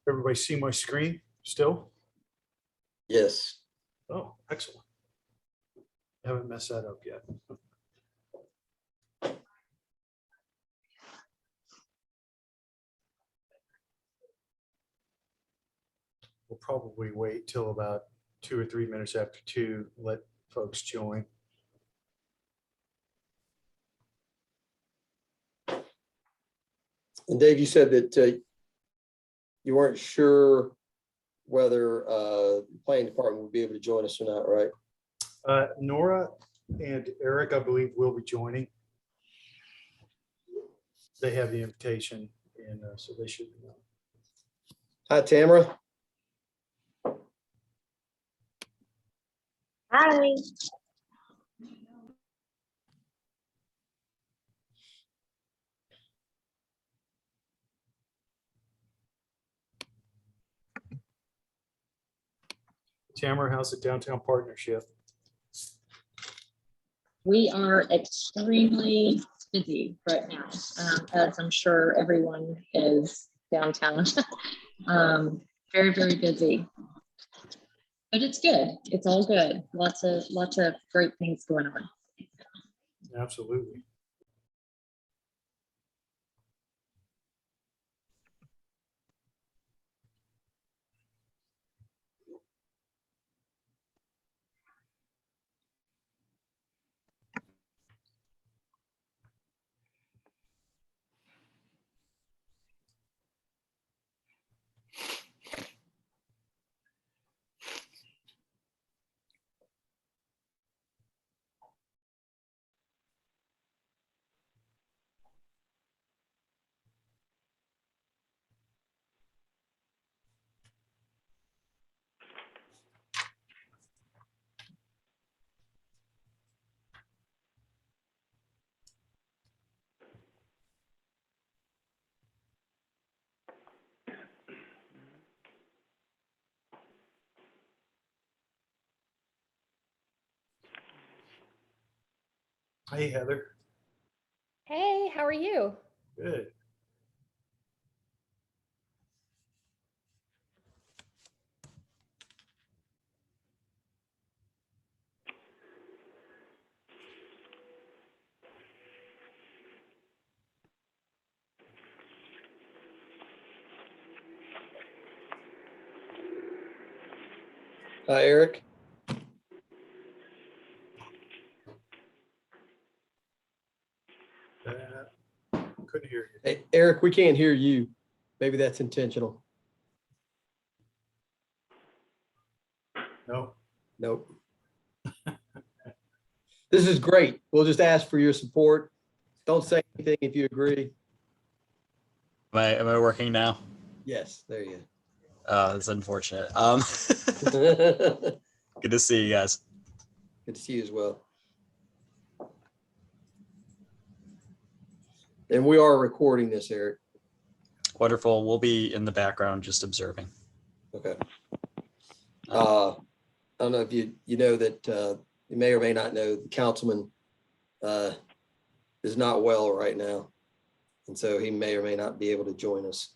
Everybody see my screen still? Yes. Oh, excellent. Haven't messed that up yet. We'll probably wait till about 2 or 3 minutes after 2, let folks join. And Dave, you said that you weren't sure whether the planning department would be able to join us or not, right? Nora and Eric, I believe, will be joining. They have the invitation, and so they should be on. Hi, Tamara. Hi. Tamara, how's the downtown partnership? We are extremely busy right now, as I'm sure everyone is downtown. Very, very busy. But it's good. It's all good. Lots of great things going on. Absolutely. Hey, Heather. Hey, how are you? Good. Hi, Eric. Couldn't hear you. Hey, Eric, we can't hear you. Maybe that's intentional. No. Nope. This is great. We'll just ask for your support. Don't say anything if you agree. Am I working now? Yes, there you That's unfortunate. go. Good to see you guys. Good to see you as well. And we are recording this, Eric. Wonderful. We'll be in the background just observing. Okay. I don't know if you know that you may or may not know the councilman is not well right now. And so he may or may not be able to join us.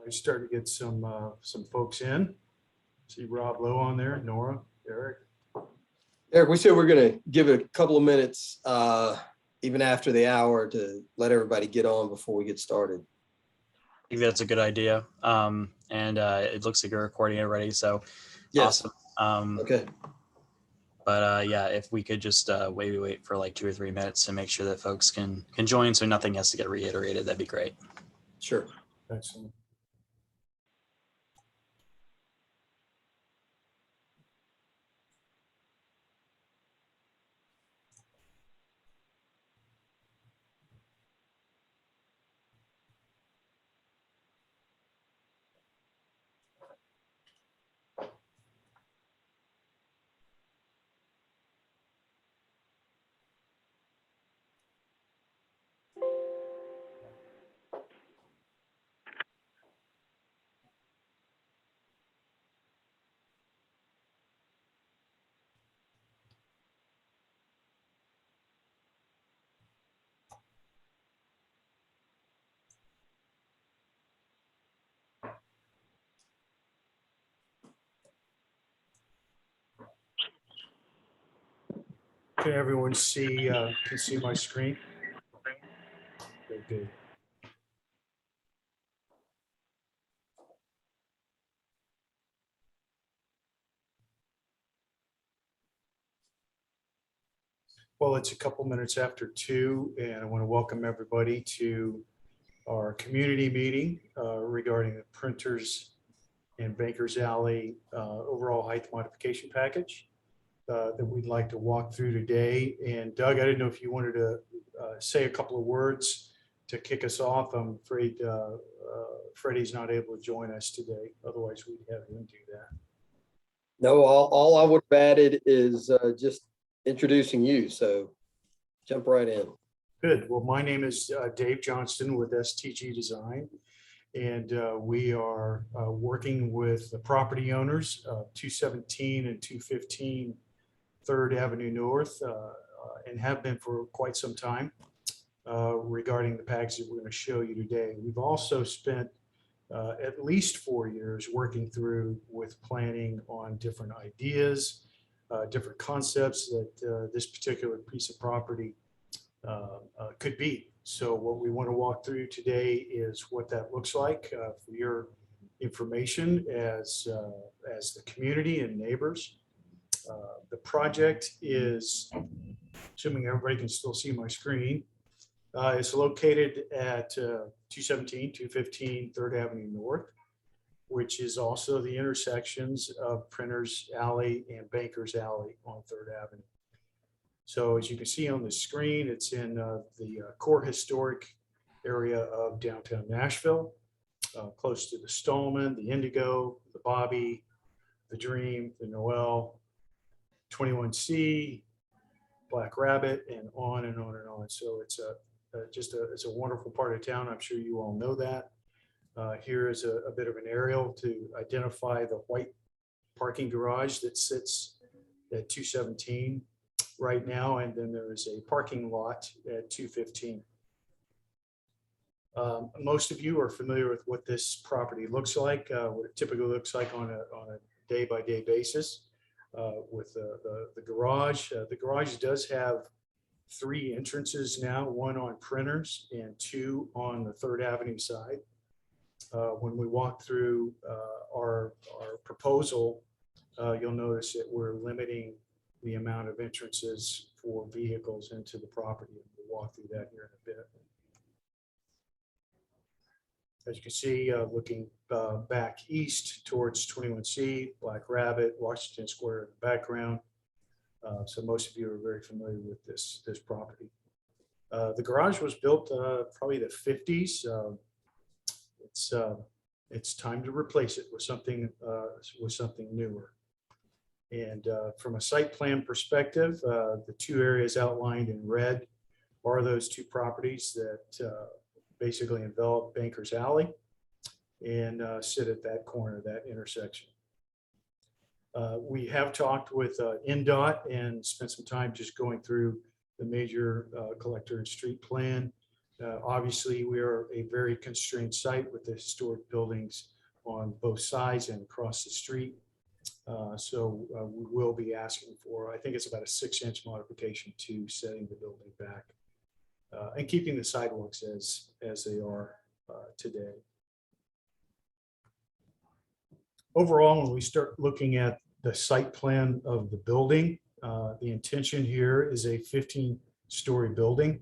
I started to get some folks in. See Rob Lowe on there, Nora, Eric. Eric, we said we're going to give it a couple of minutes, even after the hour, to let everybody get on before we get started. I think that's a good idea. And it looks like you're recording it already. So Yes. awesome. Okay. But yeah, if we could just wait for like 2 or 3 minutes to make sure that folks can join so nothing has to get reiterated, that'd be great. Sure. Excellent. Can everyone see, can see my screen? Okay, good. Well, it's a couple minutes after 2, and I want to welcome everybody to our community meeting regarding the printers and Bankers Alley overall height modification package that we'd like to walk through today. And Doug, I didn't know if you wanted to say a couple of words to kick us off. I'm afraid Freddie's not able to join us today. Otherwise, we'd have him do that. No, all I would have added is just introducing you. So jump right in. Good. Well, my name is Dave Johnston with STG Design, and we are working with the property owners of 217 and 215 3rd Avenue North, and have been for quite some time regarding the package that we're going to show you today. We've also spent at least 4 years working through with planning on different ideas, different concepts that this particular piece of property could be. So what we want to walk through today is what that looks like for your information as the community and neighbors. The project is, assuming everybody can still see my screen, it's located at 217, 215 3rd Avenue North, which is also the intersections of Printers Alley and Bankers Alley on 3rd Avenue. So as you can see on the screen, it's in the core historic area of downtown Nashville, close to the Stallman, the Indigo, the Bobby, the Dream, the Noel, 21C, Black Rabbit, and on and on and on. So it's it's a wonderful part of town. I'm sure you all know that. Here is a bit of an aerial to identify the white parking garage that sits at 217 right now, and then there is a parking lot at 215. Most of you are familiar with what this property looks like, what it typically looks like on a day-by-day basis with the garage. The garage does have 3 entrances now, 1 on Printers and 2 on the 3rd Avenue side. When we walk through our proposal, you'll notice that we're limiting the amount of entrances for vehicles into the property. We'll walk through that here in a bit. As you can see, looking back east towards 21C, Black Rabbit, Washington Square in the background. So most of you are very familiar with this property. The garage was built probably the 50s. It's time to replace it with something newer. And from a site plan perspective, the 2 areas outlined in red are those 2 properties that basically envelop Bankers Alley and sit at that corner, that intersection. We have talked with NDOT and spent some time just going through the major collector and street plan. Obviously, we are a very constrained site with the historic buildings on both sides and across the street. So we will be asking for, I think it's about a 6-inch modification to setting the building back and keeping the sidewalks as they are today. Overall, when we start looking at the site plan of the building, the intention here is a 15-story building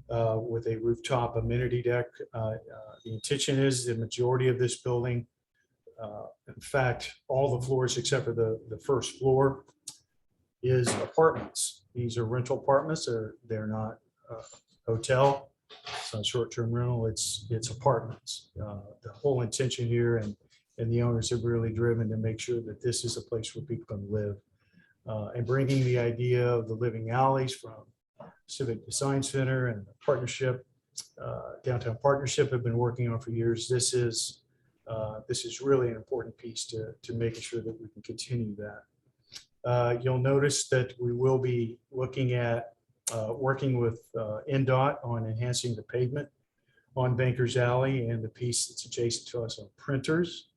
with a rooftop amenity deck. The intention is the majority of this building, in fact, all the floors except for the first floor, is apartments. These are rental apartments. They're not hotel. It's not short-term rental. It's apartments. The whole intention here, and the owners have really driven to make sure that this is a place where people can live. And bringing the idea of the living alleys from Civic Design Center and the partnership, Downtown Partnership have been working on for years. This is really an important piece to making sure that we can continue that. You'll notice that we will be looking at working with NDOT on enhancing the pavement on Bankers Alley and the piece that's adjacent to us on Printers.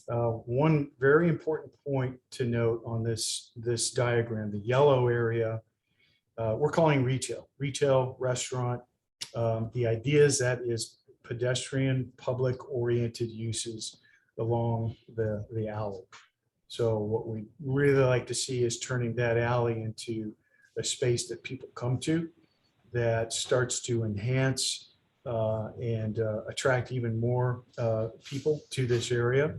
One very important point to note on this diagram, the yellow area we're calling retail, restaurant. The idea is that is pedestrian, public-oriented uses along the alley. So what we really like to see is turning that alley into a space that people come to that starts to enhance and attract even more people to this area.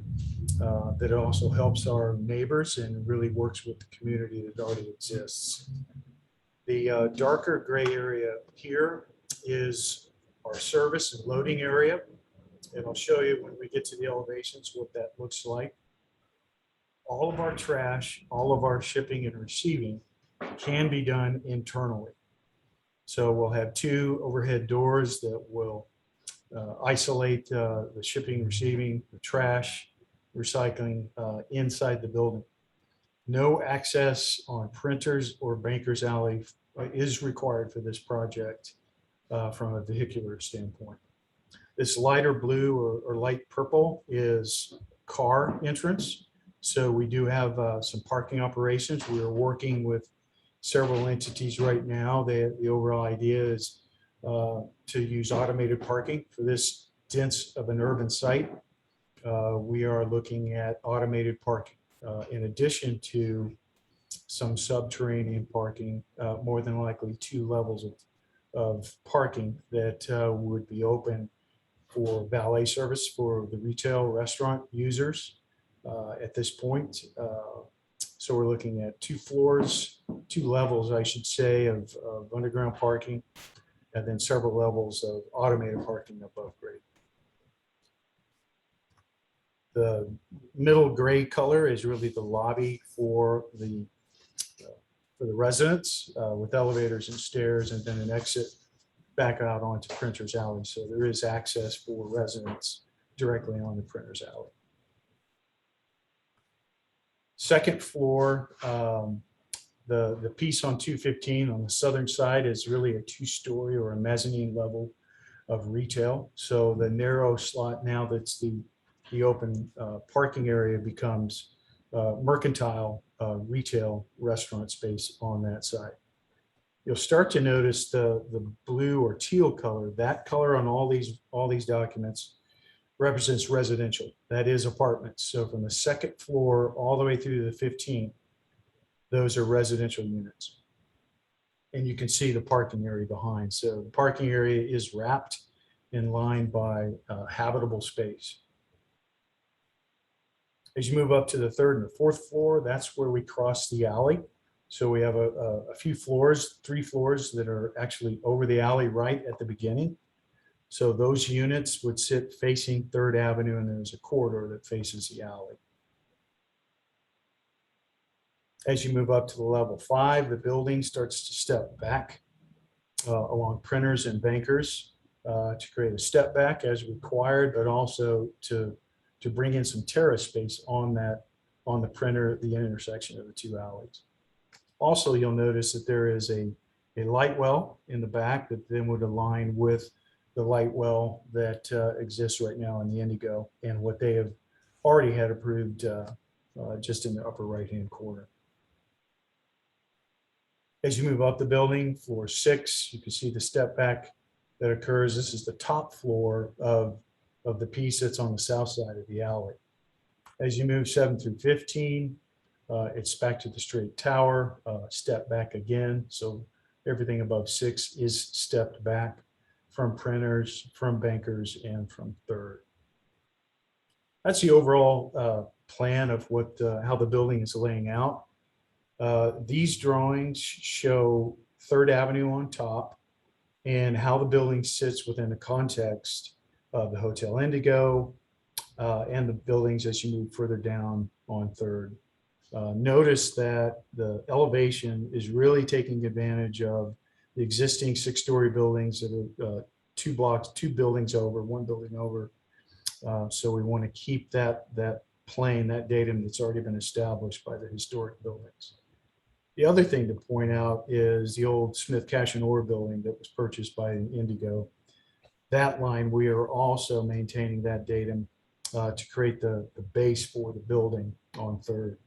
That it also helps our neighbors and really works with the community that already exists. The darker gray area here is our service and loading area. And I'll show you when we get to the elevations what that looks like. All of our trash, all of our shipping and receiving can be done internally. So we'll have 2 overhead doors that will isolate the shipping, receiving, the trash, recycling inside the building. No access on printers or bankers alley is required for this project from a vehicular standpoint. This lighter blue or light purple is car entrance. So we do have some parking operations. We are working with several entities right now. The overall idea is to use automated parking for this dense of an urban site. We are looking at automated parking in addition to some subterranean parking, more than likely 2 levels of parking that would be open for valet service for the retail restaurant users at this point. So we're looking at 2 floors, 2 levels, I should say, of underground parking, and then several levels of automated parking above grade. The middle gray color is really the lobby for the residents with elevators and stairs, and then an exit back out onto Printers Alley. So there is access for residents directly on the Printers Alley. Second floor, the piece on 215 on the southern side is really a 2-story or a mezzanine level of retail. So the narrow slot now that's the open parking area becomes mercantile retail restaurant space on that side. You'll start to notice the blue or teal color. That color on all these documents represents residential. That is apartments. So from the 2nd floor all the way through the 15th, those are residential units. And you can see the parking area behind. So the parking area is wrapped in line by habitable space. As you move up to the 3rd and the 4th floor, that's where we cross the alley. So we have a few floors, 3 floors that are actually over the alley right at the beginning. So those units would sit facing 3rd Avenue, and there's a corridor that faces the alley. As you move up to the level 5, the building starts to step back along printers and bankers to create a step back as required, but also to bring in some terrace space on the printer, the intersection of the 2 alleys. Also, you'll notice that there is a light well in the back that then would align with the light well that exists right now in the Indigo and what they have already had approved just in the upper right-hand corner. As you move up the building, floor 6, you can see the step back that occurs. This is the top floor of the piece that's on the south side of the alley. As you move 7 through 15, it's back to the straight tower, step back again. So everything above 6 is stepped back from printers, from bankers, and from 3rd. That's the overall plan of how the building is laying out. These drawings show 3rd Avenue on top and how the building sits within the context of the Hotel Indigo and the buildings as you move further down on 3rd. Notice that the elevation is really taking advantage of the existing 6-story buildings that are 2 buildings over, 1 building over. So we want to keep that plane, that datum that's already been established by the historic buildings. The other thing to point out is the old Smith Cash and Ore building that was purchased by Indigo. That line, we are also maintaining that datum to create the base for the building on 3rd.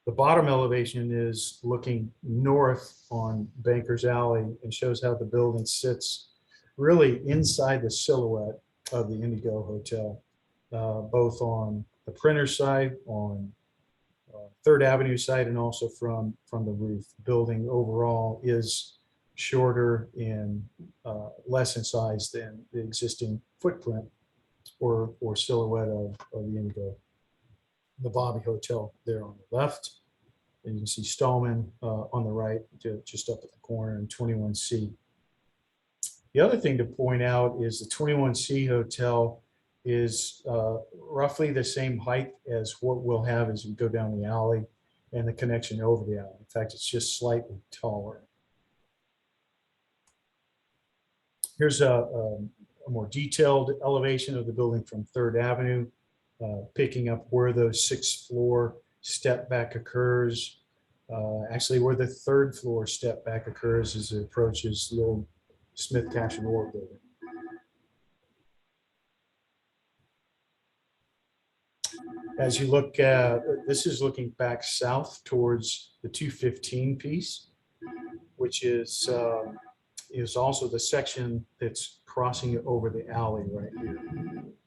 The bottom elevation is looking north on Bankers Alley and shows how the building sits really inside the silhouette of the Indigo Hotel, both on the printer side, on Third Avenue side, and also from the roof. The building overall is shorter and less in size than the existing footprint or silhouette of the Indigo. The Bobby Hotel there on the left. And you can see Stallman on the right, just up at the corner, and 21C. The other thing to point out is the 21C hotel is roughly the same height as what we'll have as we go down the alley and the connection over the alley. In fact, it's just slightly taller. Here's a more detailed elevation of the building from Third Avenue, picking up where those 6th floor step back occurs. Actually, where the 3rd floor step back occurs as it approaches the old Smith Cash and Ore building. As you look at, this is looking back south towards the 215 piece, which is also the section that's crossing over the alley right here.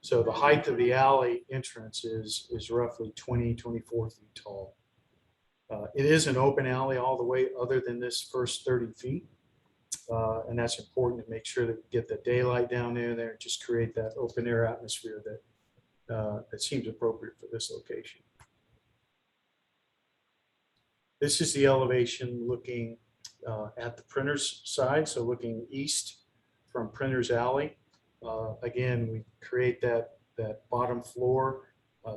So the height of the alley entrance is roughly 24 feet tall. It is an open alley all the way other than this first 30 feet. And that's important to make sure that we get the daylight down there, just create that open air atmosphere that seems appropriate for this location. This is the elevation looking at the printer's side, so looking east from Printer's Alley. Again, we create that bottom floor,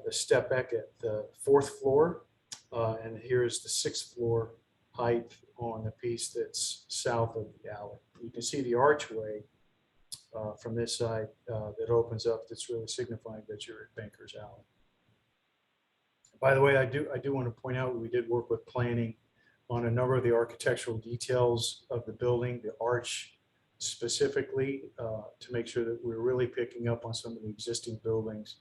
the step back at the 4th floor, and here is the 6th floor height on the piece that's south of the alley. You can see the archway from this side that opens up, that's really signifying that you're at Bankers Alley. By the way, I do want to point out we did work with planning on a number of the architectural details of the building, the arch specifically, to make sure that we're really picking up on some of the existing buildings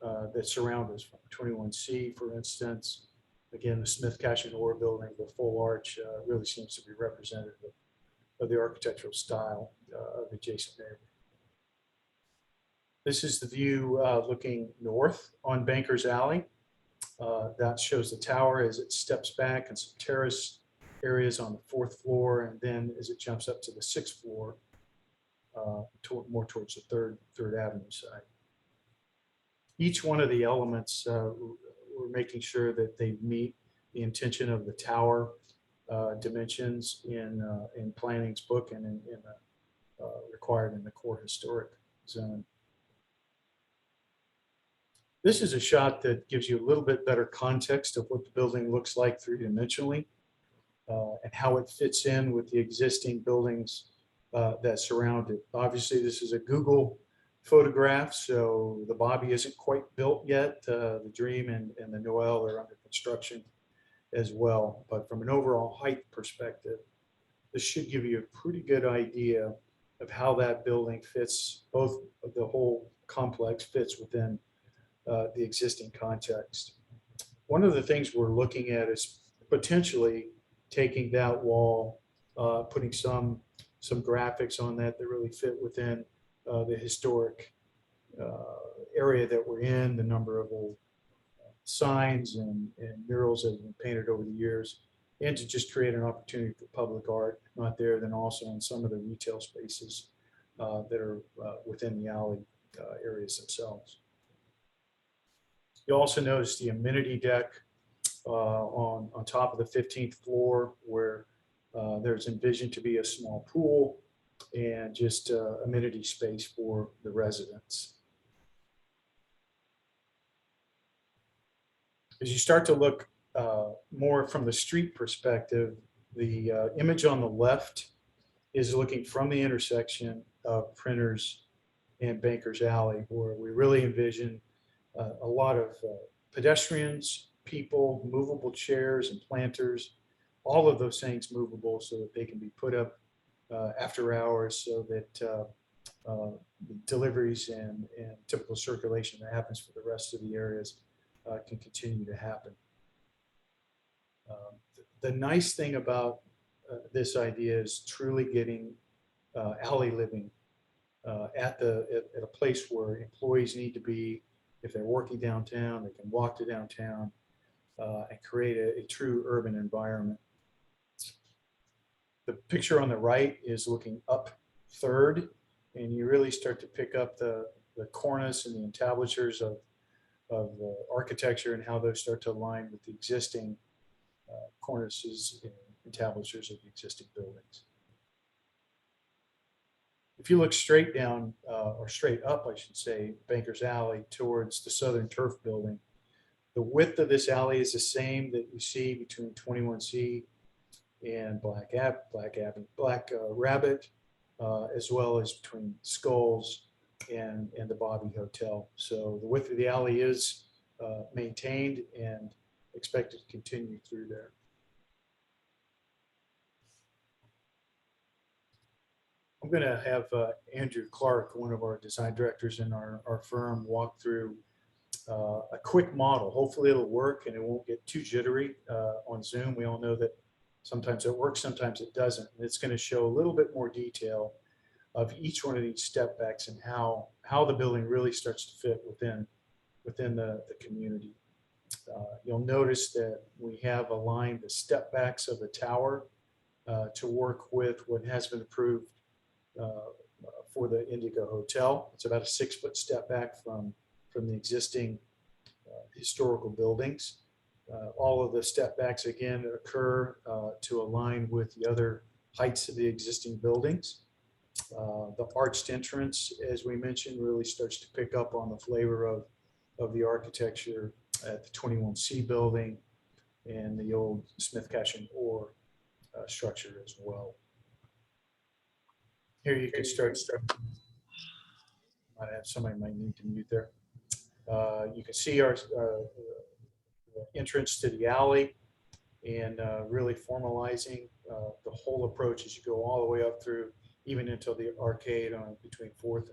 that surround us, from 21C, for instance. Again, the Smith Cash and Ore building, the full arch really seems to be representative of the architectural style of the adjacent neighborhood. This is the view looking north on Bankers Alley. That shows the tower as it steps back and some terrace areas on the 4th floor, and then as it jumps up to the 6th floor, more towards the third Avenue side. Each one of the elements, we're making sure that they meet the intention of the tower dimensions in planning's book and required in the core historic zone. This is a shot that gives you a little bit better context of what the building looks like three-dimensionally and how it fits in with the existing buildings that surround it. Obviously, this is a Google photograph, so the Bobby isn't quite built yet. The Dream and the Noel are under construction as well. But from an overall height perspective, this should give you a pretty good idea of how that building fits, both of the whole complex fits within the existing context. One of the things we're looking at is potentially taking that wall, putting some graphics on that really fit within the historic area that we're in, the number of old signs and murals that have been painted over the years, and to just create an opportunity for public art, not there, then also in some of the retail spaces that are within the alley areas themselves. You'll also notice the amenity deck on top of the 15th floor, where there's envisioned to be a small pool and just amenity space for the residents. As you start to look more from the street perspective, the image on the left is looking from the intersection of Printers and Bankers Alley, where we really envision a lot of pedestrians, people, movable chairs and planters, all of those things movable so that they can be put up after hours, so that the deliveries and typical circulation that happens for the rest of the areas can continue to happen. The nice thing about this idea is truly getting alley living at a place where employees need to be. If they're working downtown, they can walk to downtown and create a true urban environment. The picture on the right is looking up third, and you really start to pick up the cornice and the entablatures of the architecture and how those start to align with the existing cornices and entablatures of the existing buildings. If you look straight down, or straight up, I should say, Bankers Alley towards the Southern Turf Building, the width of this alley is the same that you see between 21C and Black Rabbit, as well as between Skulls and the Bobby Hotel. So the width of the alley is maintained and expected to continue through there. I'm going to have Andrew Clark, one of our design directors in our firm, walk through a quick model. Hopefully it'll work and it won't get too jittery on Zoom. We all know that sometimes it works, sometimes it doesn't. And it's going to show a little bit more detail of each one of these step backs and how the building really starts to fit within the community. You'll notice that we have aligned the step backs of the tower to work with what has been approved for the Indigo Hotel. It's about a 6-foot step back from the existing historical buildings. All of the step backs again occur to align with the other heights of the existing buildings. The arched entrance, as we mentioned, really starts to pick up on the flavor of the architecture at the 21C building and the old Smith Cash and Ore structure as well. Here you can start. Somebody might need to mute there. You can see our entrance to the alley and really formalizing the whole approach as you go all the way up through, even until the arcade on between 4th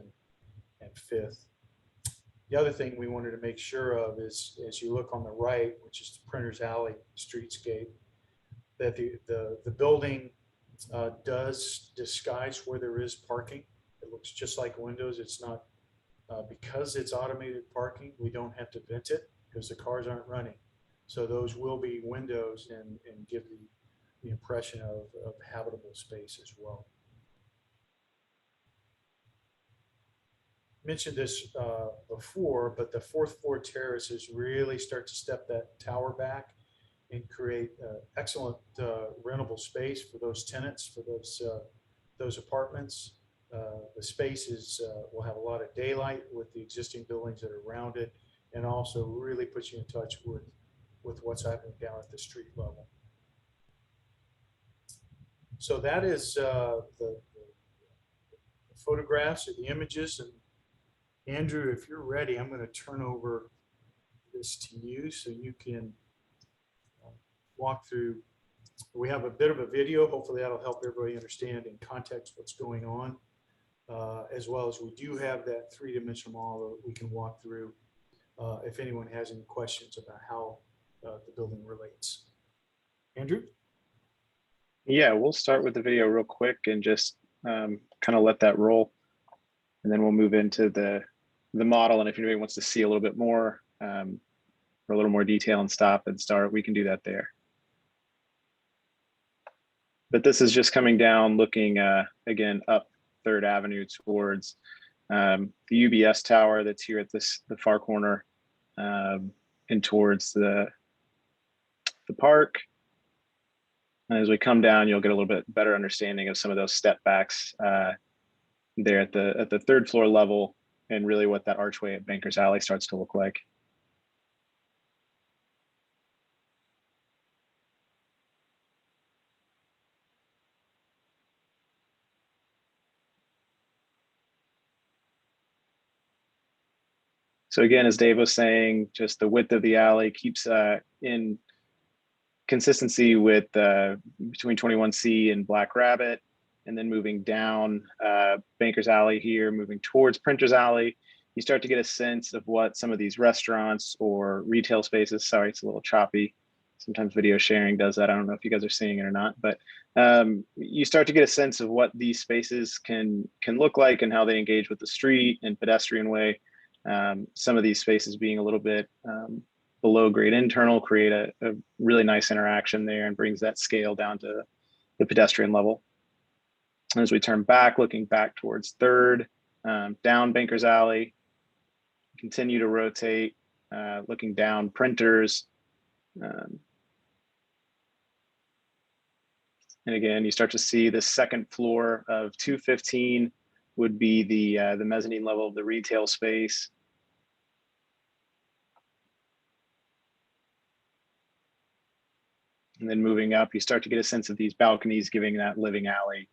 and 5th. The other thing we wanted to make sure of is, as you look on the right, which is the Printers Alley streetscape, that the building does disguise where there is parking. It looks just like windows. It's not, because it's automated parking, we don't have to vent it because the cars aren't running. So those will be windows and give the impression of habitable space as well. Mentioned this before, but the 4th floor terraces really start to step that tower back and create excellent rentable space for those tenants, for those apartments. The spaces will have a lot of daylight with the existing buildings that are around it, and also really puts you in touch with what's happening down at the street level. So that is the photographs or the images. And Andrew, if you're ready, I'm going to turn over this to you so you can walk through. We have a bit of a video. Hopefully that'll help everybody understand in context what's going on, as well as we do have that 3-dimensional model that we can walk through if anyone has any questions about how the building relates. Andrew? Yeah, we'll start with the video real quick and just kind of let that roll. And then we'll move into the model. And if anybody wants to see a little bit more or a little more detail and stop and start, we can do that there. But this is just coming down, looking again up 3rd Avenue towards the UBS tower that's here at the far corner and towards the park. And as we come down, you'll get a little bit better understanding of some of those step backs there at the 3rd floor level, and really what that archway at Bankers Alley starts to look like. So again, as Dave was saying, just the width of the alley keeps in consistency with between 21C and Black Rabbit, and then moving down Bankers Alley here, moving towards Printers Alley, you start to get a sense of what some of these restaurants or retail spaces, sorry, it's a little choppy, Sometimes video sharing does that. I don't know if you guys are seeing it or not, but you start to get a sense of what these spaces can look like and how they engage with the street and pedestrian way. Some of these spaces being a little bit below grade internal create a really nice interaction there and brings that scale down to the pedestrian level. As we turn back, looking back towards 3rd, down Bankers Alley, continue to rotate, looking down Printers. And again, you start to see the 2nd floor of 215 would be the mezzanine level of the retail space. And then moving up, you start to get a sense of these balconies giving that living alley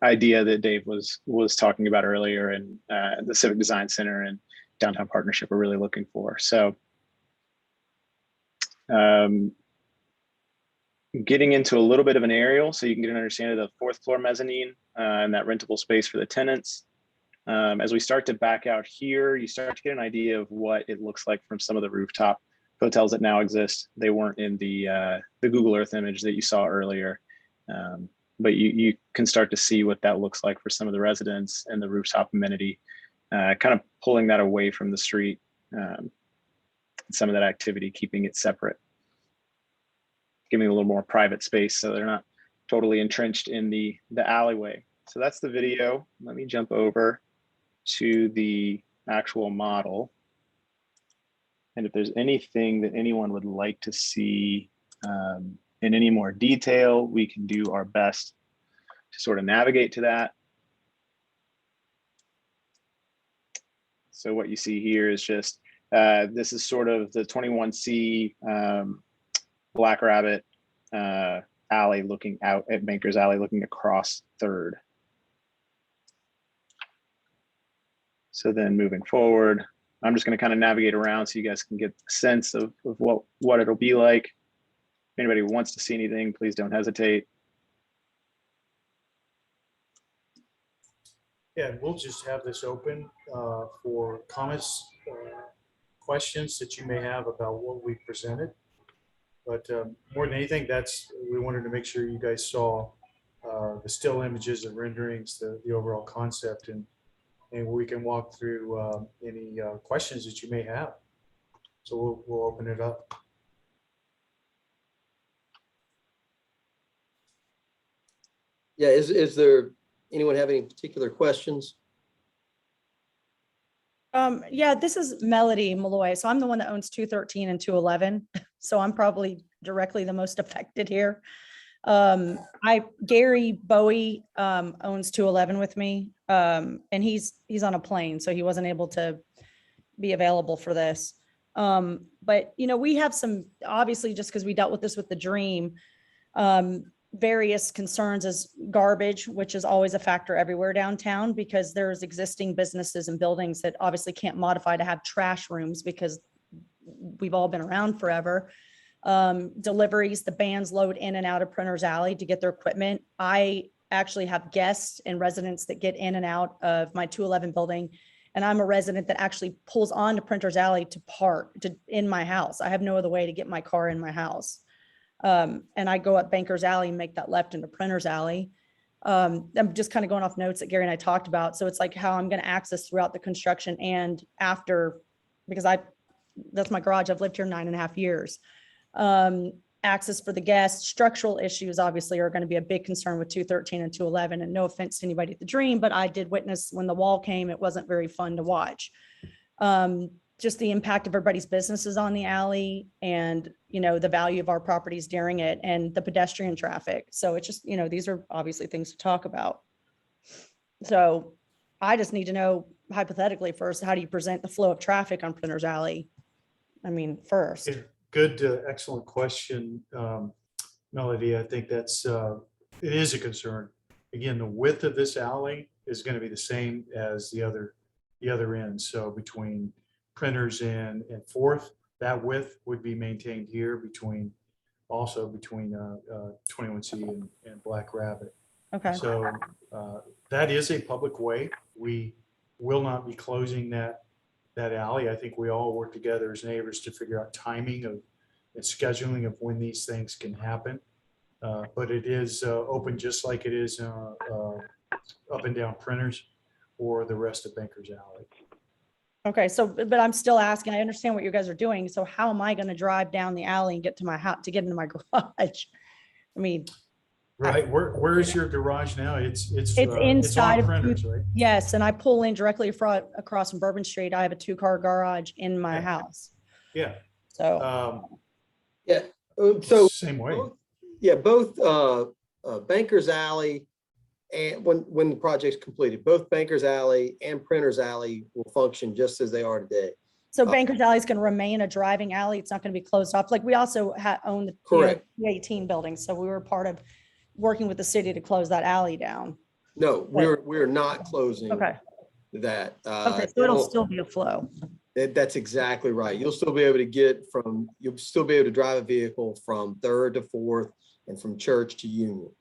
idea that Dave was talking about earlier, and the Civic Design Center and Downtown Partnership are really looking for. So getting into a little bit of an aerial so you can get an understanding of the 4th floor mezzanine and that rentable space for the tenants. As we start to back out here, you start to get an idea of what it looks like from some of the rooftop hotels that now exist. They weren't in the Google Earth image that you saw earlier, but you can start to see what that looks like for some of the residents and the rooftop amenity, kind of pulling that away from the street, some of that activity, keeping it separate, giving a little more private space so they're not totally entrenched in the alleyway. So that's the video. Let me jump over to the actual model. And if there's anything that anyone would like to see in any more detail, we can do our best to sort of navigate to that. So what you see here is just, this is sort of the 21C Black Rabbit alley looking out at Bankers Alley, looking across 3rd. So then moving forward, I'm just going to kind of navigate around so you guys can get a sense of what it'll be like. If anybody wants to see anything, please don't hesitate. Yeah, we'll just have this open for comments, questions that you may have about what we presented. But more than anything, we wanted to make sure you guys saw the still images and renderings, the overall concept, and we can walk through any questions that you may have. So we'll open it up. Yeah, is there anyone have any particular questions? Yeah, this is Melody Malloy. So I'm the one that owns 213 and 211. So I'm probably directly the most affected here. Gary Bowie owns 211 with me. And he's on a plane, so he wasn't able to be available for this. But we have some, obviously, just because we dealt with this with the Dream, various concerns as garbage, which is always a factor everywhere downtown, because there's existing businesses and buildings that obviously can't modify to have trash rooms because we've all been around forever. Deliveries, the bands load in and out of Printers Alley to get their equipment. I actually have guests and residents that get in and out of my 211 building. And I'm a resident that actually pulls on to Printers Alley to park in my house. I have no other way to get my car in my house. And I go up Bankers Alley and make that left into Printers Alley. I'm just kind of going off notes that Gary and I talked about. So it's like how I'm going to access throughout the construction and after, because that's my garage. I've lived here 9.5 years. Access for the guests, structural issues obviously are going to be a big concern with 213 and 211. And no offense to anybody at the Dream, but I did witness when the wall came, it wasn't very fun to watch. Just the impact of everybody's businesses on the alley and, the value of our properties during it and the pedestrian traffic. So it's just, these are obviously things to talk about. So I just need to know hypothetically first, how do you present the flow of traffic on Printers Alley? First. Good, excellent question, Melody. I think it is a concern. Again, the width of this alley is going to be the same as the other end. So between Printers and 4th, that width would be maintained here between 21C and Black Rabbit. Okay. So that is a public way. We will not be closing that alley. I think we all work together as neighbors to figure out timing and scheduling of when these things can happen. But it is open just like it is up and down Printers or the rest of Bankers Alley. Okay, so, but I'm still asking, I understand what you guys are doing. So how am I going to drive down the alley and get to my house, to get into my garage? I mean, Right, where is your garage now? It's inside on of Printers, right? yes, and I pull in directly across from Bourbon Street. I have a 2-car garage in my Yeah. house. Yeah, So, Yeah, so same way. both Bankers Alley and when the project's completed, both Bankers Alley and Printers Alley will function just as they are today. so Bankers Alley is going to remain a driving alley. It's not going to be closed off. Like we also own the Correct. 18 building. So we were part of working with the city to close that alley down. No, we're not closing Okay. that. Okay. So it'll still be a flow. That's exactly right. You'll still be able to drive a vehicle from 3rd to 4th and from Church to Union.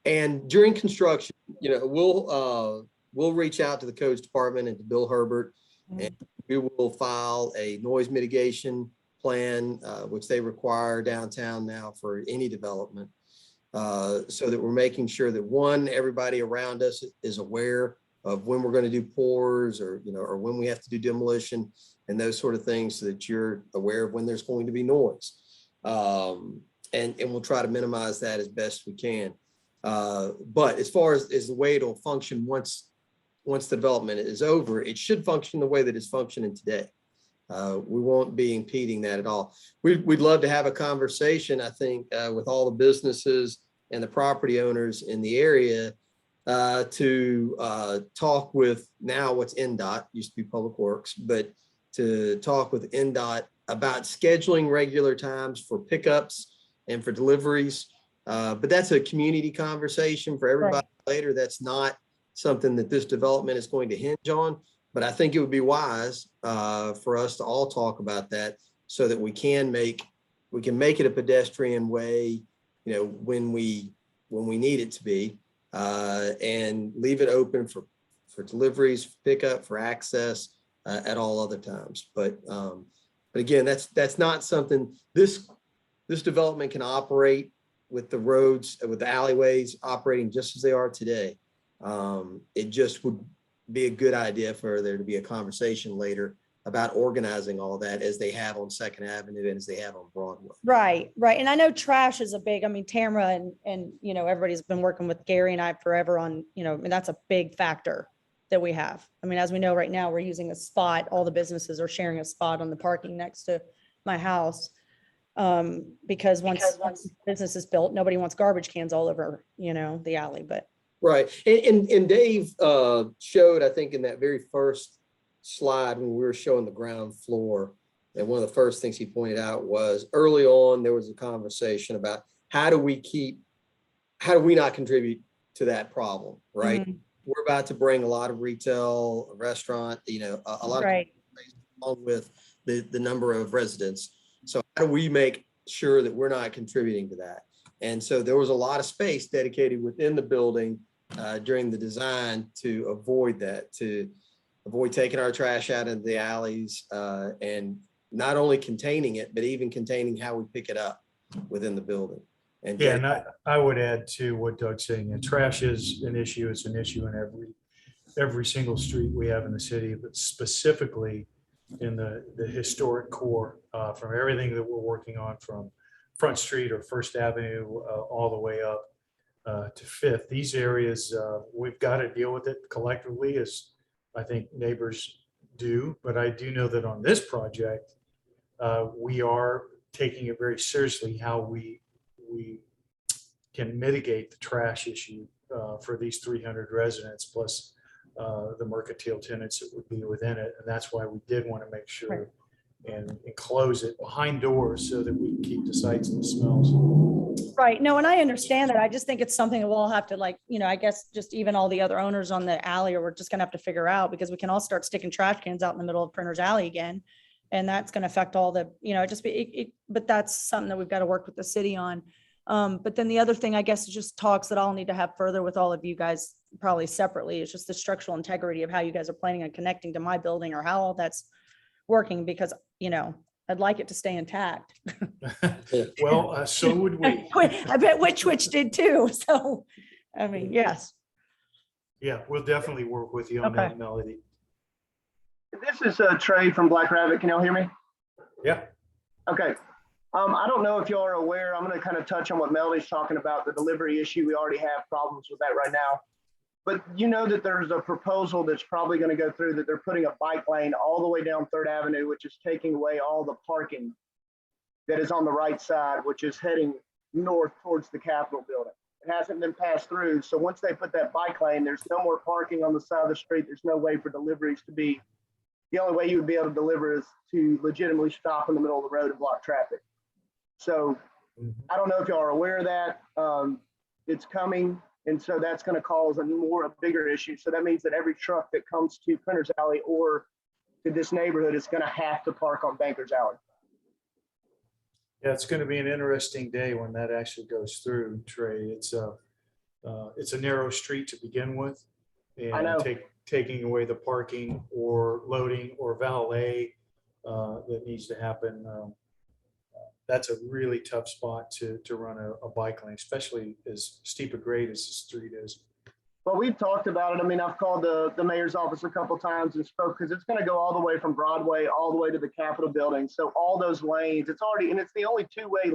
And during construction, we'll reach out to the codes department and to Bill Herbert, and we will file a noise mitigation plan, which they require downtown now for any development. So that we're making sure that everybody around us is aware of when we're going to do pours or when we have to do demolition and those sort of things, so that you're aware of when there's going to be noise. And we'll try to minimize that as best we can. But as far as the way it'll function once the development is over, it should function the way that it's functioning today. We won't be impeding that at all. We'd love to have a conversation, I think, with all the businesses and the property owners in the area to talk with now what's NDOT, used to be Public Works, but to talk with NDOT about scheduling regular times for pickups and for deliveries. But that's a community conversation for everybody later. That's not something that this development is going to hinge on. But I think it would be wise for us to all talk about that, so that we can make it a pedestrian way, when we need it to be, and leave it open for deliveries, for pickup, for access at all other times. But again, that's not something this development can operate with the roads, with the alleyways operating just as they are today. It just would be a good idea for there to be a conversation later about organizing all that, as they have on 2nd Avenue and as they have on Broadway. Right. And I know trash is a big, Tamara and everybody's been working with Gary and I forever on, and that's a big factor that we have. As we know right now, we're using a spot, all the businesses are sharing a spot on the parking next to my house. Because once business is built, nobody wants garbage cans all over, the alley, but. Right. And Dave showed, I think, in that very first slide when we were showing the ground floor, and one of the first things he pointed out was early on, there was a conversation about how do we not contribute to that problem, right? Mm-hmm. We're about to bring a lot of retail, restaurant, a lot of along with the number of residents. So how do we make sure that we're not contributing to that? And so there was a lot of space dedicated within the building during the design to avoid that, to avoid taking our trash out into the alleys, and not only containing it, but even containing how we pick it up within the building. And I would add to what Doug's saying, that trash is an issue. It's an issue in every single street we have in the city, but specifically in the historic core, from everything that we're working on from Front Street or First Avenue all the way up to Fifth. These areas, we've got to deal with it collectively, as I think neighbors do. But I do know that on this project, we are taking it very seriously how we can mitigate the trash issue for these 300 residents, plus the mercantile tenants that would be within it. And that's why we did want to make sure and enclose it behind doors so that we can keep the sights and the smells. Right. No, and I understand that. I just think it's something that we'll have to, I guess just even all the other owners on the alley, or we're just gonna have to figure out, because we can all start sticking trash cans out in the middle of Printers Alley again. And that's going to affect all the, but that's something that we've got to work with the city on. But then the other thing, I guess, is just talks that I'll need to have further with all of you guys, probably separately. It's just the structural integrity of how you guys are planning on connecting to my building, or how all that's working, because, I'd like it to stay intact. Well, so would we. I bet Which did too. So, I mean, yes. Yeah, we'll definitely work with you on Okay. that, Melody. This is Trey from Black Rabbit. Can y'all hear me? Yeah. Okay. I don't know if y'all are aware. I'm going to kind of touch on what Melody's talking about, the delivery issue. We already have problems with that right now. But you know that there's a proposal that's probably going to go through that they're putting a bike lane all the way down 3rd Avenue, which is taking away all the parking that is on the right side, which is heading north towards the Capitol building. It hasn't been passed through. So once they put that bike lane, there's no more parking on the side of the street. There's no way for deliveries to be. The only way you would be able to deliver is to legitimately stop in the middle of the road and block traffic. So I don't know if y'all are aware of that. It's coming. And so that's going to cause a bigger issue. So that means that every truck that comes to Printer's Alley or to this neighborhood is going to have to park on Banker's Alley. Yeah, it's going to be an interesting day when that actually goes through, Trey. It's a narrow street to begin with. I know. And taking away the parking or loading or valet that needs to happen. That's a really tough spot to run a bike lane, especially as steep a grade as the street is. Well, we've talked about it. I mean, I've called the mayor's office a couple times and spoke because it's going to go all the way from Broadway all the way to the Capitol building. So all those lanes, it's the only two-way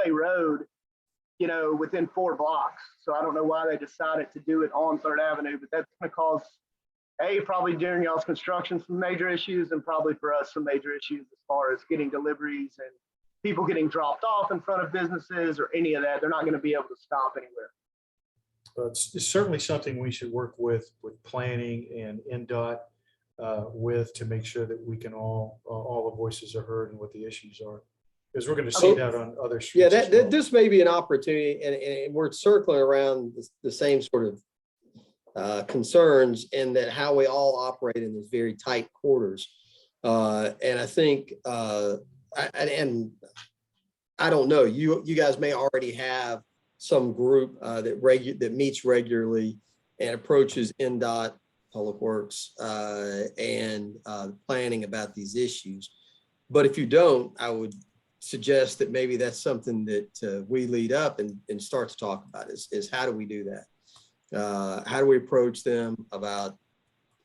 road, you know, within 4 blocks. So I don't know why they decided to do it on 3rd Avenue, but that's going to cause, probably during y'all's construction, some major issues, and probably for us, some major issues as far as getting deliveries and people getting dropped off in front of businesses or any of that. They're not going to be able to stop anywhere. But it's certainly something we should work with planning and NDOT with to make sure that we can all the voices are heard and what the issues are. Because we're going to see that on other streets. Yeah, as well. this may be an opportunity, and we're circling around the same sort of concerns in that how we all operate in these very tight quarters. And I think, I don't know, you guys may already have some group that meets regularly and approaches NDOT, Public Works, and planning about these issues. But if you don't, I would suggest that maybe that's something that we lead up and start to talk about is how do we do that? How do we approach them about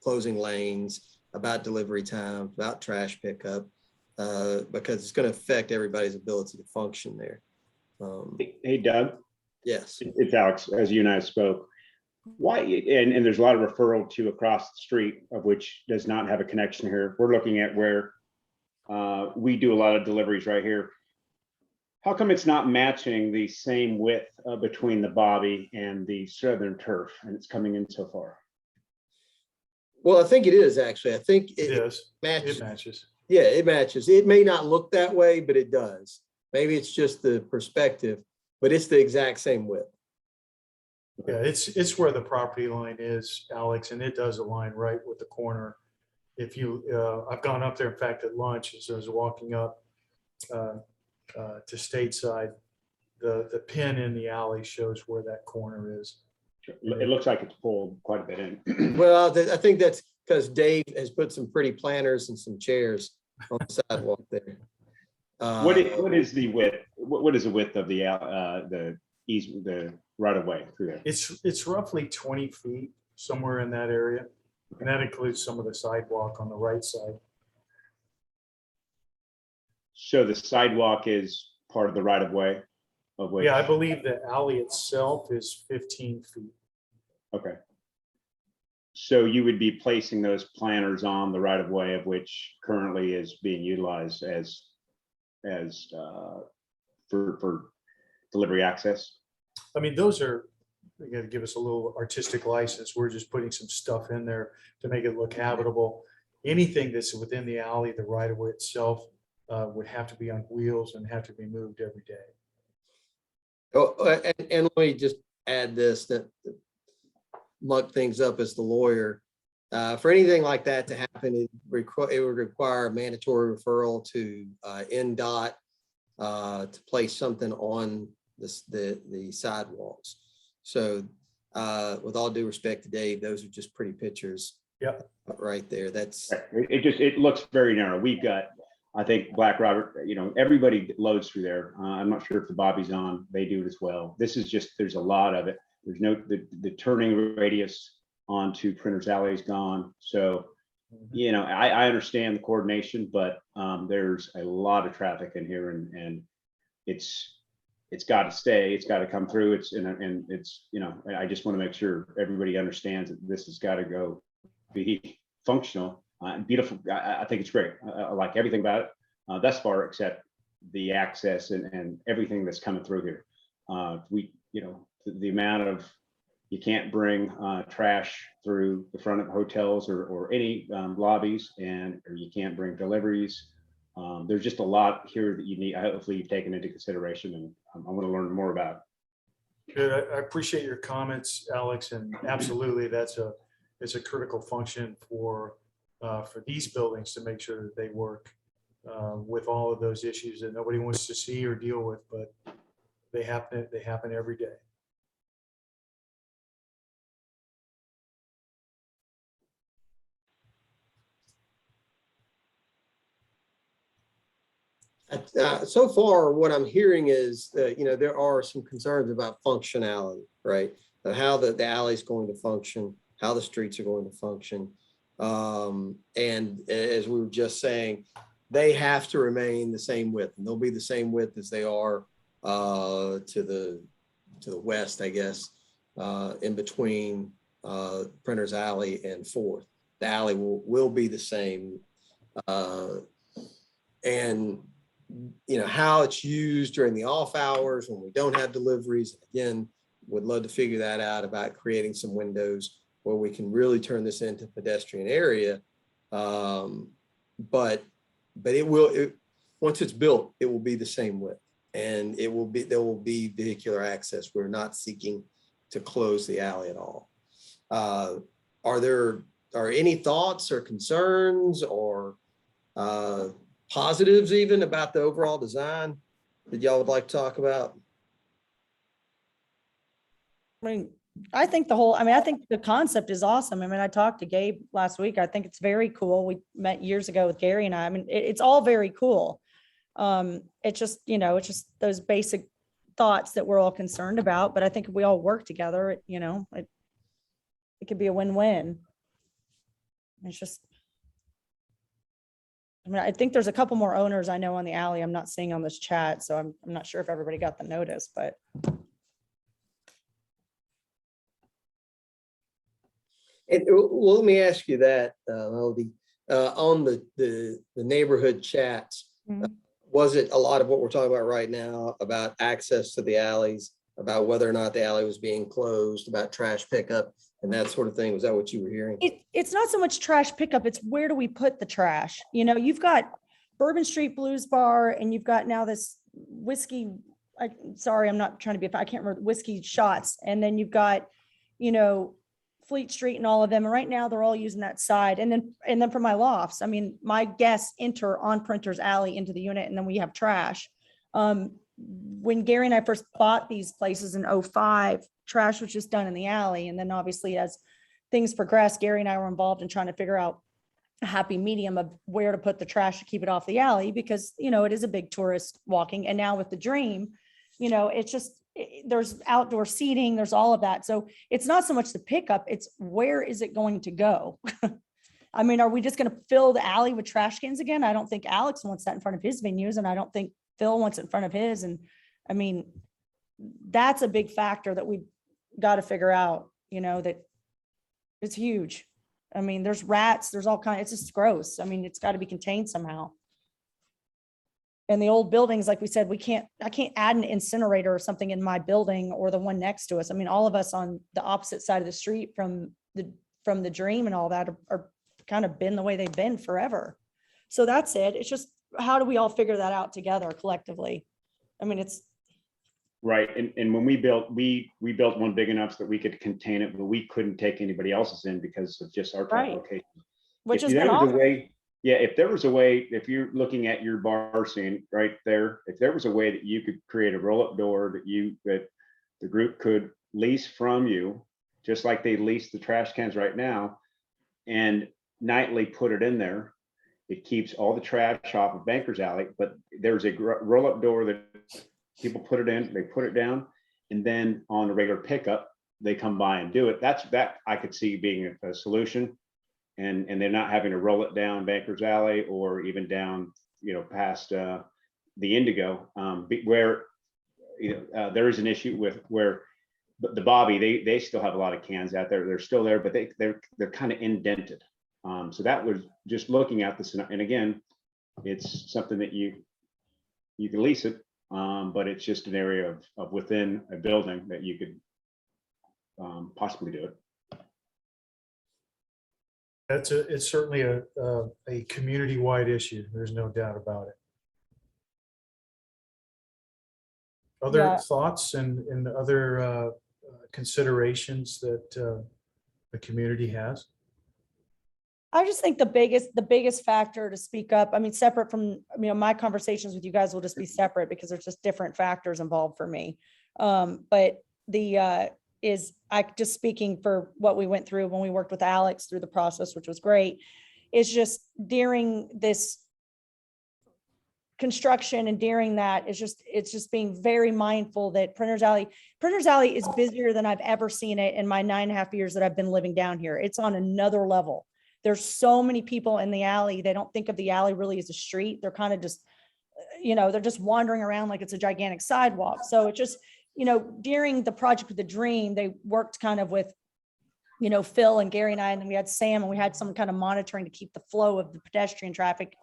closing lanes, about delivery times, about trash pickup? Because it's going to affect everybody's ability to function there. Hey, Doug. Yes. It's Alex, as you and I spoke. Why, and there's a lot of referral to across the street, of which does not have a connection here. We're looking at where we do a lot of deliveries right here. How come it's not matching the same width between the Bobby and the Southern Turf, and it's coming in so far? Well, I think it is actually. I think It is. matches. It matches. Yeah, it matches. It may not look that way, but it does. Maybe it's just the perspective, but it's the exact same width. Yeah, it's where the property line is, Alex, and it does align right with the corner. If you, I've gone up there, in fact, at lunch, as I was walking up to Stateside, the pin in the alley shows where that corner is. It looks like it's pulled quite a bit in. Well, I think that's because Dave has put some pretty planters and some chairs on the sidewalk there. What is the width? What is the width of the right of way through there? It's roughly 20 feet, somewhere in that area. And that includes some of the sidewalk on the right side. So the sidewalk is part of the right of way of which? Yeah, I believe the alley itself is 15 feet. Okay. So you would be placing those planters on the right of way of which currently is being utilized as for delivery access? I mean, those are, you got to give us a little artistic license. We're just putting some stuff in there to make it look habitable. Anything that's within the alley, the right of way itself would have to be on wheels and have to be moved every day. Oh, and let me just add this, that muck things up as the lawyer. For anything like that to happen, it would require a mandatory referral to NDOT to place something on the sidewalks. So with all due respect to Dave, those are just pretty pictures. Yep. Right there. That's it looks very narrow. We've got I think Black Robert, everybody loads through there. I'm not sure if the Bobby's on, they do it as well. This is just, there's a lot of it. There's the turning radius onto Printer's Alley is gone. So, I understand the coordination, but there's a lot of traffic in here and it's got to stay, it's got to come through. I just want to make sure everybody understands that this has got to go be functional, beautiful. I think it's great. I like everything about it thus far, except the access and everything that's coming through here. The amount of, you can't bring trash through the front of hotels or any lobbies, or you can't bring deliveries. There's just a lot here that you need, hopefully you've taken into consideration, and I want to learn more about it. Good. I appreciate your comments, Alex, and absolutely, it's a critical function for these buildings to make sure that they work with all of those issues that nobody wants to see or deal with, but they happen every day. So far, what I'm hearing is that, there are some concerns about functionality, right? How the alley is going to function, how the streets are going to function. And as we were just saying, they have to remain the same width, and they'll be the same width as they are to the west, I guess, in between Printer's Alley and 4th. The alley will be the same. And how it's used during the off hours when we don't have deliveries. Again, would love to figure that out about creating some windows where we can really turn this into a pedestrian area. But once it's built, it will be the same width, and there will be vehicular access. We're not seeking to close the alley at all. Are there any thoughts or concerns or positives even about the overall design that y'all would like to talk about? I think the concept is awesome. I talked to Gabe last week. I think it's very cool. We met years ago with Gary and I. It's all very cool. It's just those basic thoughts that we're all concerned about, but I think if we all work together, it could be a win-win. It's just, I think there's a couple more owners I know on the alley I'm not seeing on this chat, so I'm not sure if everybody got the notice, but. Well, let me ask you that, Melody, on the neighborhood chats, was it a lot of what we're talking about right now about access to the alleys, about whether or not the alley was being closed, about trash pickup and that sort of thing? Was that what you were hearing? It's not so much trash pickup. It's where do we put the trash? You've got Bourbon Street Blues Bar, and you've got now this whiskey. Sorry, I'm not trying to be, I can't remember, whiskey shots. And then you've got, Fleet Street and all of them. And right now they're all using that side. And then for my lofts, my guests enter on Printer's Alley into the unit, and then we have trash. When Gary and I first bought these places in 2005, trash was just done in the alley. And then obviously as things progressed, Gary and I were involved in trying to figure out a happy medium of where to put the trash to keep it off the alley, because, it is a big tourist walking. And now with the Dream, it's just, there's outdoor seating, there's all of that. So it's not so much the pickup, it's where is it going to go? Are we just going to fill the alley with trash cans again? I don't think Alex wants that in front of his venues, and I don't think Phil wants it in front of his. And that's a big factor that we got to figure out, that it's huge. There's rats, there's all kinds, it's just gross. It's got to be contained somehow. And the old buildings, like we said, I can't add an incinerator or something in my building or the one next to us. All of us on the opposite side of the street from the Dream and all that are kind of been the way they've been forever. So that's it. It's just, how do we all figure that out together collectively? It's right. And when we built one big enough so that we could contain it, but we couldn't take anybody else's in because of just our right. location. Which if is there was a way, if there was a way, if you're looking at your bar scene right there, if there was a way that you could create a roll-up door that the group could lease from you, just like they lease the trash cans right now, and nightly put it in there, It keeps all the trash off of Banker's Alley, but there's a roll-up door that people put it in, they put it down, and then on a regular pickup, they come by and do it. That I could see being a solution. And they're not having to roll it down Banker's Alley or even down, past the Indigo, where there is an issue with where the Bobby, they still have a lot of cans out there. They're still there, but they're kind of indented. So that was just looking at this, and again, it's something that you can lease it, but it's just an area of within a building that you could possibly do it. It's certainly a community-wide issue. There's no doubt about it. Other Yeah. thoughts and other considerations that the community has? I just think the biggest factor to speak up, I mean, separate from, my conversations with you guys will just be separate because there's just different factors involved for me. But I just speaking for what we went through when we worked with Alex through the process, which was great, is just during this construction and during that, it's just being very mindful that Printers Alley is busier than I've ever seen it in my 9.5 years that I've been living down here. It's on another level. There's so many people in the alley. They don't think of the alley really as a street. They're kind of just, they're just wandering around like it's a gigantic sidewalk. So it just, during the project with the Dream, they worked kind of with, Phil and Gary and I, and then we had Sam, and we had some kind of monitoring to keep the flow of the pedestrian traffic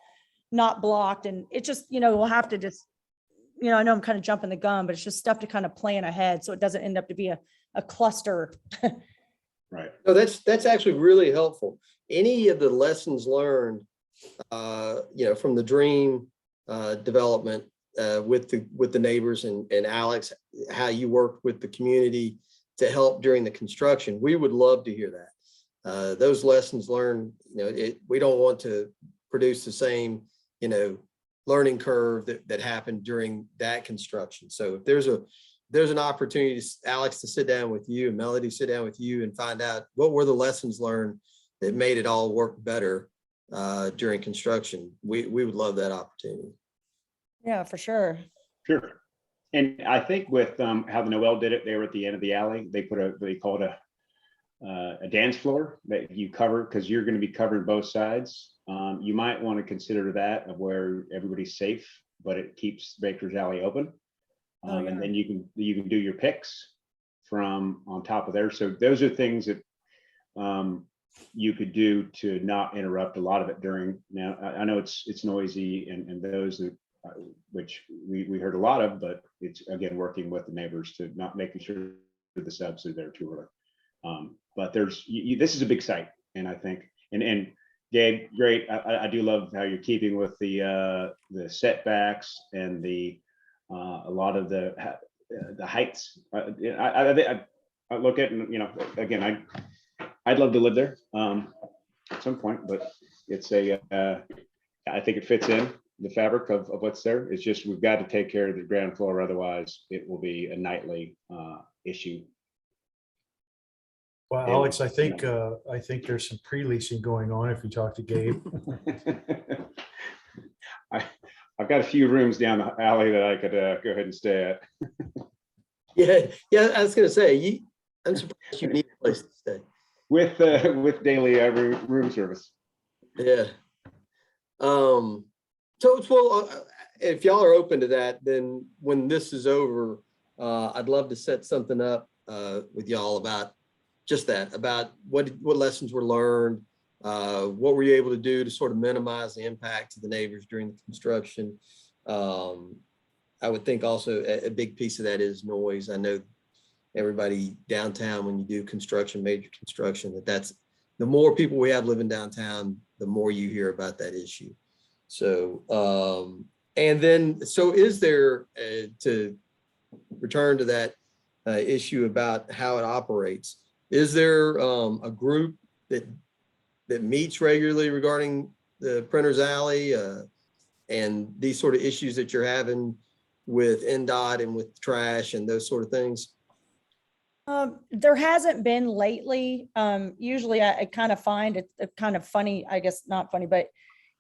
not blocked. And it just, we'll have to just, I know I'm kind of jumping the gun, but it's just stuff to kind of plan ahead so it doesn't end up to be a cluster. Right. No, that's actually really helpful. Any of the lessons learned, from the Dream development with the neighbors and Alex, how you worked with the community to help during the construction, we would love to hear that. Those lessons learned, we don't want to produce the same, learning curve that happened during that construction. So if there's an opportunity, Alex, to sit down with you and Melody, sit down with you and find out what were the lessons learned that made it all work better during construction, we would love that opportunity. Yeah, for sure. Sure. And I think with how the Noel did it, they were at the end of the alley. They call it a dance floor that you cover because you're going to be covering both sides. You might want to consider that of where everybody's safe, but it keeps Baker's Alley open. Oh, yeah. And then you can do your picks from on top of there. So those are things that you could do to not interrupt a lot of it during. Now I know it's noisy and those that which we heard a lot of, but it's again working with the neighbors to not making sure the subs are there too early. But there's this is a big site, and I think and Gabe, great. I do love how you're keeping with the setbacks and the a lot of the heights. I look at, and again, I'd love to live there at some point, but it's I think it fits in the fabric of what's there. It's just we've got to take care of the ground floor, otherwise it will be a nightly issue. Well, Alex, I think there's some pre-leasing going on if you talk to Gabe. I've got a few rooms down the alley that I could go ahead and stay at. Yeah. I was going to say, I'm surprised you need a place to stay with daily room service. Yeah. So if y'all are open to that, then when this is over, I'd love to set something up with y'all about just that, about what lessons were learned, what were you able to do to sort of minimize the impact to the neighbors during the construction. I would think also a big piece of that is noise. I know everybody downtown, when you do construction, major construction, that's the more people we have living downtown, the more you hear about that issue. So, and then, so is there, to return to that issue about how it operates, is there a group that meets regularly regarding the Printers Alley and these sort of issues that you're having with NDOT and with trash and those sort of things? There hasn't been lately. Usually I kind of find it kind of funny, I guess not funny, but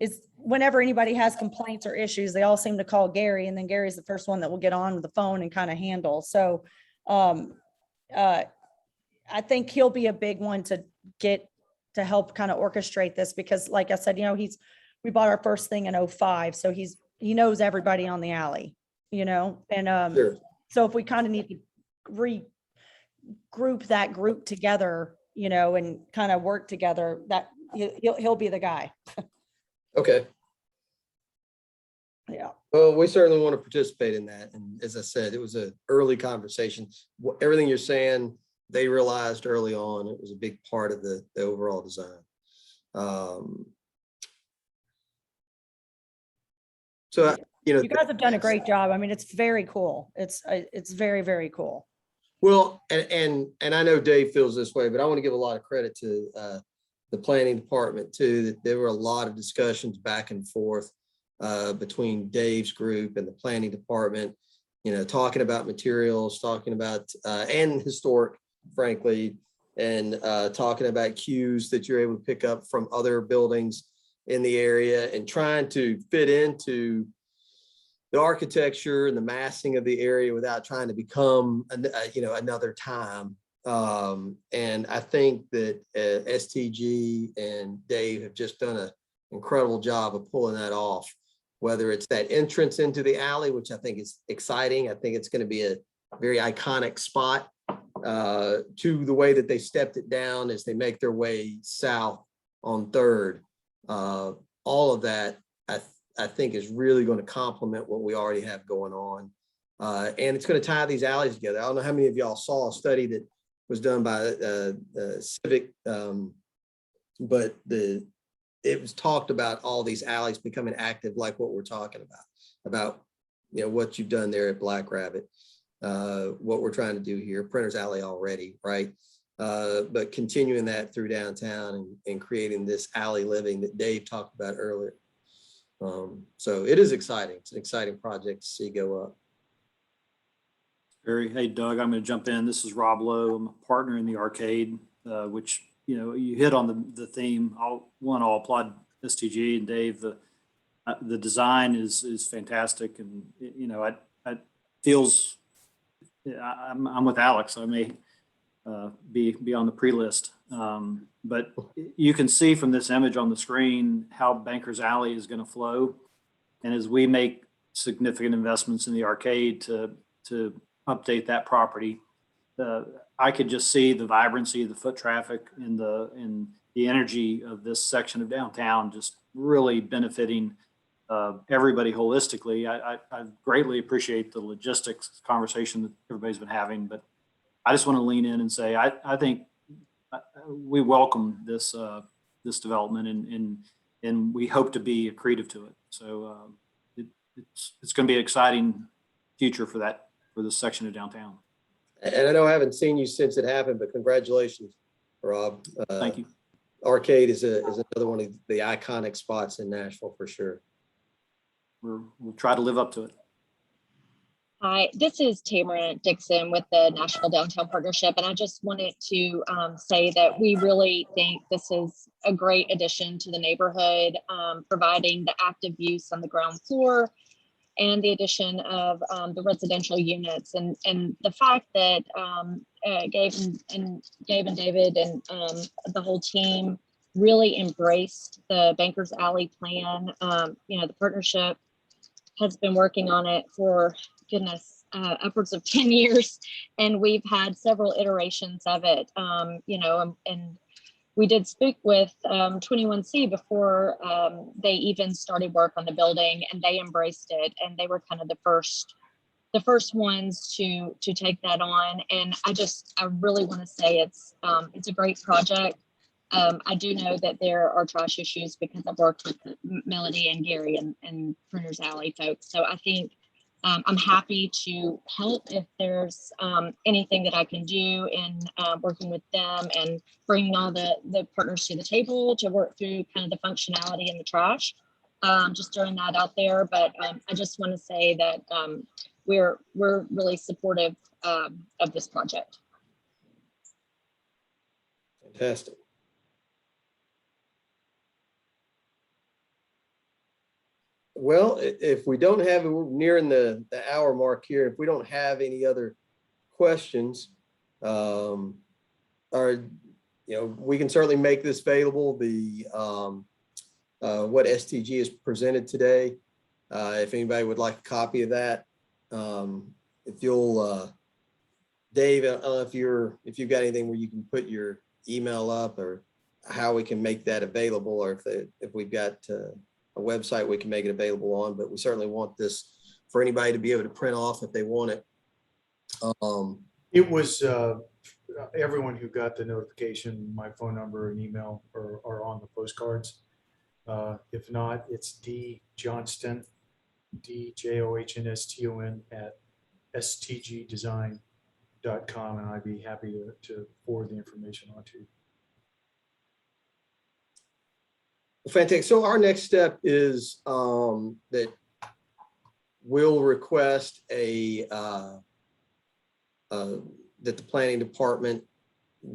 is whenever anybody has complaints or issues, they all seem to call Gary, and then Gary's the first one that will get on the phone and kind of handle. So I think he'll be a big one to get to help kind of orchestrate this, because like I said, we bought our first thing in 05. So he knows everybody on the alley, and Sure. so if we kind of need to regroup that group together, and kind of work together, that he'll be the guy. Okay. Yeah. Well, we certainly want to participate in that. And as I said, it was an early conversation. Everything you're saying, they realized early on, it was a big part of the overall design. So, You guys have done a great job. I mean, it's very cool. It's very, very cool. Well, and I know Dave feels this way, but I want to give a lot of credit to the planning department too, that there were a lot of discussions back and forth between Dave's group and the planning department, talking about materials, talking about, and historic, frankly, and talking about cues that you're able to pick up from other buildings in the area, and trying to fit into the architecture and the massing of the area without trying to become, another time. And I think that STG and Dave have just done an incredible job of pulling that off, whether it's that entrance into the alley, which I think is exciting. I think it's going to be a very iconic spot, to the way that they stepped it down as they make their way south on 3rd. All of that, I think, is really going to complement what we already have going on. And it's going to tie these alleys together. I don't know how many of y'all saw a study that was done by Civic, but it was talked about all these alleys becoming active, like what we're talking about what you've done there at Black Rabbit, what we're trying to do here, Printers Alley already, right? But continuing that through downtown and creating this alley living that Dave talked about earlier. So it is exciting. It's an exciting project to see go up. Hey, Doug, I'm going to jump in. This is Rob Lowe. I'm a partner in the arcade, which, you hit on the theme. I'll applaud STG and Dave. The design is fantastic. And, I feels, I'm with Alex. I may be on the pre-list. But you can see from this image on the screen how Bankers Alley is going to flow. And as we make significant investments in the arcade to update that property, I could just see the vibrancy of the foot traffic and the energy of this section of downtown just really benefiting everybody holistically. I greatly appreciate the logistics conversation that everybody's been having, but I just want to lean in and say I think we welcome this development and we hope to be accretive to it. So it's going to be an exciting future for this section of downtown. And I know I haven't seen you since it happened, but congratulations, Rob. Thank you. Arcade is another one of the iconic spots in Nashville for sure. We'll try to live up to it. Hi, this is Tamara Dixon with the Nashville Downtown Partnership, and I just wanted to say that we really think this is a great addition to the neighborhood, providing the active use on the ground floor and the addition of the residential units, and the fact that Gabe and David and the whole team really embraced the Bankers Alley plan. The partnership has been working on it for upwards of 10 years, and we've had several iterations of it. And we did speak with 21C before they even started work on the building, and they embraced it, and they were kind of the first ones to take that on. And I really want to say it's a great project. I do know that there are trash issues because I've worked with Melody and Gary and Printers Alley folks. So I think I'm happy to help if there's anything that I can do in working with them and bringing all the partners to the table to work through kind of the functionality and the trash. Just throwing that out there. But I just want to say that we're really supportive of this project. Fantastic. Well, if we don't have, we're nearing the hour mark here. If we don't have any other questions, we can certainly make this available. What STG has presented today. If anybody would like a copy of that, if you'll, Dave, I don't know if you've got anything where you can put your email up, or how we can make that available, or if we've got a website we can make it available on, but we certainly want this for anybody to be able to print off if they want it. It was everyone who got the notification, my phone number and email are on the postcards. If not, it's D Johnston, DJOHNSTON at stgdesign.com, and I'd be happy to forward the information on to you. Fantastic. So our next step is that we'll request that the planning department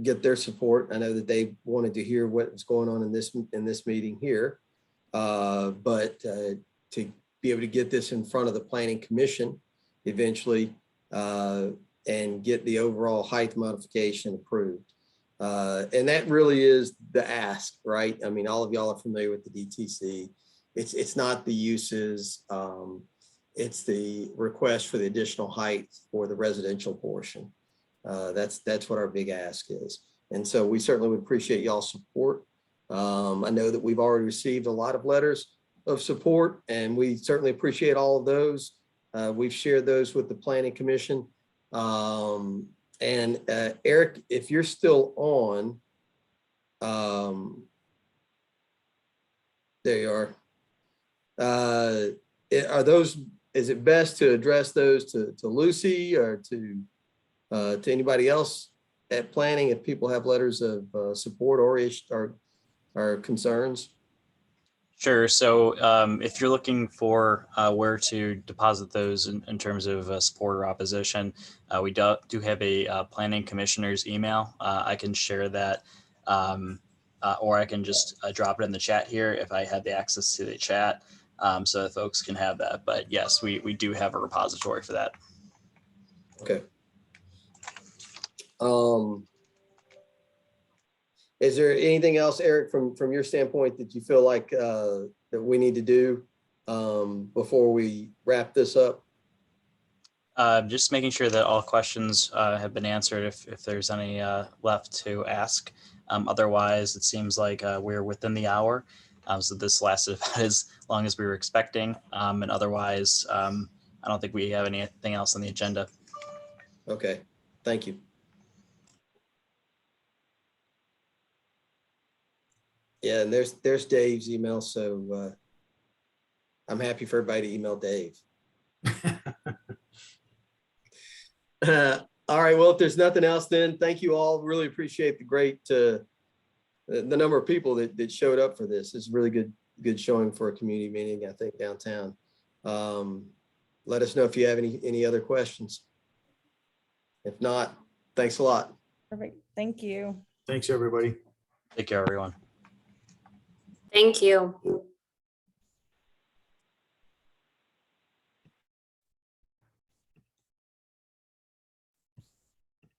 get their support. I know that they wanted to hear what was going on in this meeting here, but to be able to get this in front of the planning commission eventually, and get the overall height modification approved. And that really is the ask, right? I mean, all of y'all are familiar with the DTC. It's not the uses, it's the request for the additional height for the residential portion. That's what our big ask is. And so we certainly would appreciate y'all's support. I know that we've already received a lot of letters of support, and we certainly appreciate all of those. We've shared those with the Planning Commission. And Eric, if you're still on, there you are. Is it best to address those to Lucy or to anybody else at planning if people have letters of support or concerns? Sure. So if you're looking for where to deposit those in terms of support or opposition, we do have a planning commissioner's email. I can share that, or I can just drop it in the chat here if I have the access to the chat, so that folks can have that. But yes, we do have a repository for that. Okay. Is there anything else, Eric, from your standpoint that you feel like that we need to do before we wrap this up? Just making sure that all questions have been answered if there's any left to ask. Otherwise, it seems like we're within the hour. So this lasted about as long as we were expecting. And otherwise, I don't think we have anything else on the agenda. Okay, thank you. Yeah, and there's Dave's email, so I'm happy for everybody to email Dave. All right, well, if there's nothing else, then thank you all. Really appreciate the great the number of people that showed up for this. It's really good showing for a community meeting, I think, downtown. Let us know if you have any other questions. If not, thanks a lot. Perfect. Thank you. Thanks, everybody. Take care, everyone. Thank you.